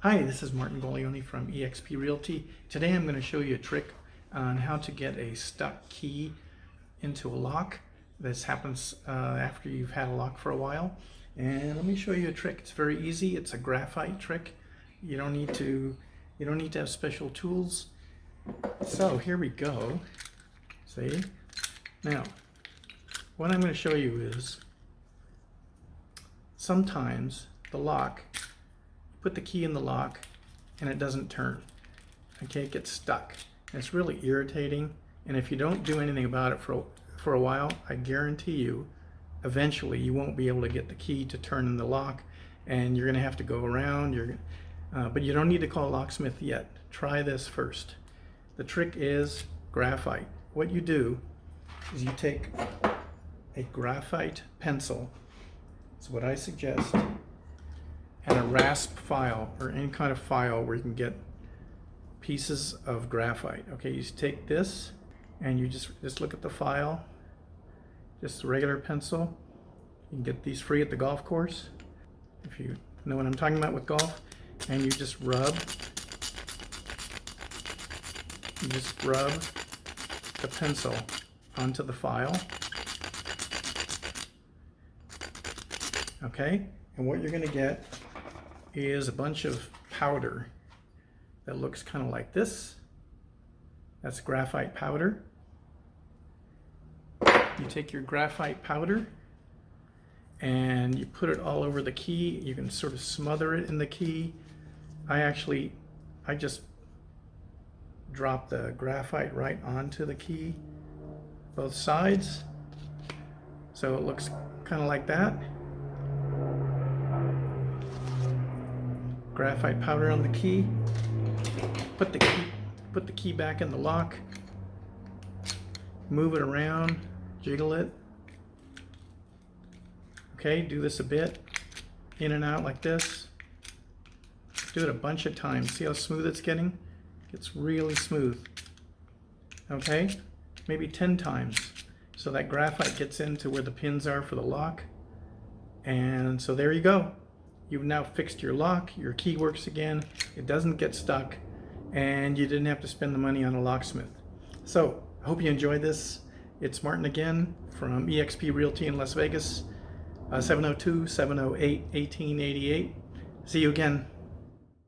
Hi, this is Martin Golioni from eXp Realty. Today I'm going to show you a trick on how to get a stuck key into a lock. This happens after you've had a lock for a while. And let me show you a trick. It's very easy. It's a graphite trick. You don't need to have special tools. So here we go. See? Now, what I'm going to show you is sometimes the lock, put the key in the lock and it doesn't turn. Okay, it gets stuck. And it's really irritating, and if you don't do anything about it for a while, I guarantee you eventually you won't be able to get the key to turn in the lock, and you're going to have to go around. But you don't need to call a locksmith yet. Try this first. The trick is graphite. What you do is you take a graphite pencil, that's what I suggest, and a rasp file or any kind of file where you can get pieces of graphite. Okay, you just take this and you just look at the file, just a regular pencil. You can get these free at the golf course, if you know what I'm talking about with golf. And you just rub the pencil onto the file. Okay, and what you're going to get is a bunch of powder that looks kind of like this. That's graphite powder. You take your graphite powder and you put it all over the key. You can sort of smother it in the key. I just drop the graphite right onto the key, both sides, so it looks kind of like that. Graphite powder on the key. Put the key back in the lock. Move it around, jiggle it. Okay, do this a bit, in and out like this. Do it a bunch of times. See how smooth it's getting? It's really smooth. Okay, maybe 10 times, so that graphite gets into where the pins are for the lock. And so there you go. You've now fixed your lock, your key works again, it doesn't get stuck, and you didn't have to spend the money on a locksmith. So, I hope you enjoyed this. It's Martin again from eXp Realty in Las Vegas, 702-708-1888. See you again.